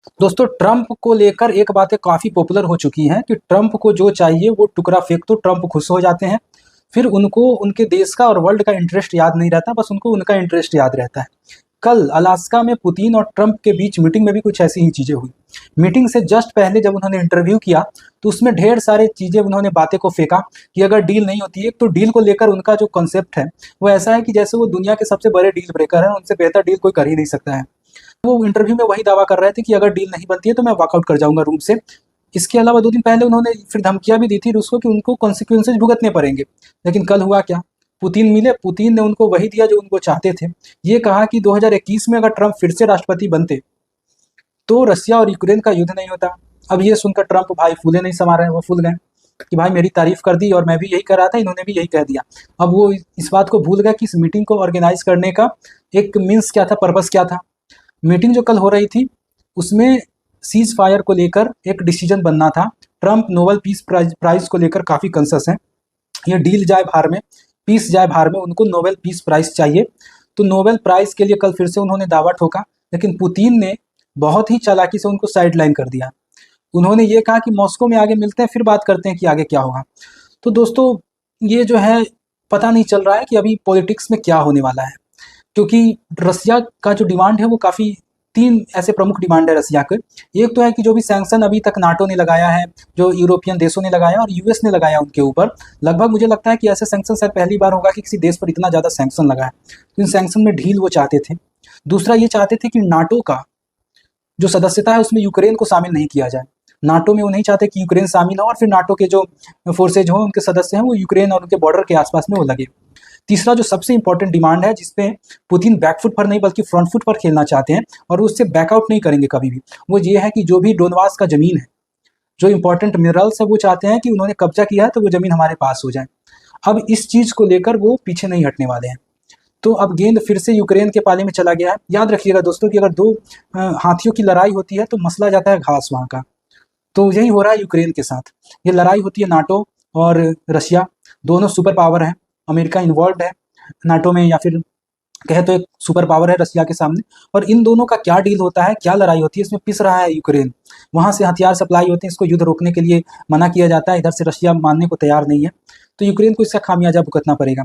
दोस्तों ट्रंप को लेकर एक बातें काफ़ी पॉपुलर हो चुकी हैं कि ट्रंप को जो चाहिए वो टुकड़ा फेंक दो, ट्रंप खुश हो जाते हैं। फिर उनको उनके देश का और वर्ल्ड का इंटरेस्ट याद नहीं रहता, बस उनको उनका इंटरेस्ट याद रहता है। कल अलास्का में पुतिन और ट्रंप के बीच मीटिंग में भी कुछ ऐसी ही चीज़ें हुई। मीटिंग से जस्ट पहले जब उन्होंने इंटरव्यू किया तो उसमें ढेर सारे चीज़ें उन्होंने बातें को फेंका कि अगर डील नहीं होती है तो डील को लेकर उनका जो कॉन्सेप्ट है वो ऐसा है कि जैसे वो दुनिया के सबसे बड़े डील ब्रेकर हैं, उनसे बेहतर डील कोई कर ही नहीं सकता है। वो इंटरव्यू में वही दावा कर रहे थे कि अगर डील नहीं बनती है तो मैं वॉकआउट कर जाऊंगा रूम से। इसके अलावा 2 दिन पहले उन्होंने फिर धमकियां भी दी थी रूस को कि उनको कॉन्सिक्वेंसेज भुगतने पड़ेंगे। लेकिन कल हुआ क्या? पुतिन मिले, पुतिन ने उनको वही दिया जो उनको चाहते थे। ये कहा कि 2021 में अगर ट्रंप फिर से राष्ट्रपति बनते तो रसिया और यूक्रेन का युद्ध नहीं होता। अब ये सुनकर ट्रंप भाई फूले नहीं समा रहे, वो फूल गए कि भाई मेरी तारीफ कर दी और मैं भी यही कर रहा था, इन्होंने भी यही कह दिया। अब वो इस बात को भूल गए कि इस मीटिंग को ऑर्गेनाइज करने का एक मीन्स क्या था, पर्पस क्या था। मीटिंग जो कल हो रही थी उसमें सीज फायर को लेकर एक डिसीजन बनना था। ट्रंप नोबेल पीस प्राइज को लेकर काफ़ी कंसस हैं। ये डील जाए बाहर में, पीस जाए बाहर में, उनको नोबेल पीस प्राइज चाहिए। तो नोबेल प्राइज के लिए कल फिर से उन्होंने दावा ठोका, लेकिन पुतिन ने बहुत ही चालाकी से उनको साइडलाइन कर दिया। उन्होंने ये कहा कि मॉस्को में आगे मिलते हैं, फिर बात करते हैं कि आगे क्या होगा। तो दोस्तों ये जो है पता नहीं चल रहा है कि अभी पॉलिटिक्स में क्या होने वाला है, क्योंकि रसिया का जो डिमांड है वो काफ़ी 3 ऐसे प्रमुख डिमांड है रसिया के। एक तो है कि जो भी सैंक्शन अभी तक नाटो ने लगाया है, जो यूरोपियन देशों ने लगाया और यूएस ने लगाया उनके ऊपर, लगभग मुझे लगता है कि ऐसे सैंक्शन शायद पहली बार होगा कि किसी देश पर इतना ज़्यादा सैंक्शन लगा है। तो इन सैंक्शन में ढील वो चाहते थे। दूसरा ये चाहते थे कि नाटो का जो सदस्यता है उसमें यूक्रेन को शामिल नहीं किया जाए। नाटो में वो नहीं चाहते कि यूक्रेन शामिल हो और फिर नाटो के जो फोर्सेज हों, उनके सदस्य हैं, वो यूक्रेन और उनके बॉर्डर के आसपास में वो लगे। तीसरा जो सबसे इंपॉर्टेंट डिमांड है जिसपे पुतिन बैकफुट पर नहीं बल्कि फ्रंट फुट पर खेलना चाहते हैं और उससे बैकआउट नहीं करेंगे कभी भी, वो ये है कि जो भी डोनबास का ज़मीन है, जो इंपॉर्टेंट मिनरल्स है, वो चाहते हैं कि उन्होंने कब्जा किया है तो वो ज़मीन हमारे पास हो जाए। अब इस चीज़ को लेकर वो पीछे नहीं हटने वाले हैं। तो अब गेंद फिर से यूक्रेन के पाले में चला गया है। याद रखिएगा दोस्तों कि अगर 2 हाथियों की लड़ाई होती है तो मसला जाता है घास वहाँ का। तो यही हो रहा है यूक्रेन के साथ। ये लड़ाई होती है नाटो और रशिया, दोनों सुपर पावर हैं। अमेरिका इन्वॉल्व है नाटो में, या फिर कहे तो एक सुपर पावर है रसिया के सामने। और इन दोनों का क्या डील होता है, क्या लड़ाई होती है, इसमें पिस रहा है यूक्रेन। वहाँ से हथियार सप्लाई होते हैं, इसको युद्ध रोकने के लिए मना किया जाता है, इधर से रशिया मानने को तैयार नहीं है। तो यूक्रेन को इसका खामियाजा भुगतना पड़ेगा।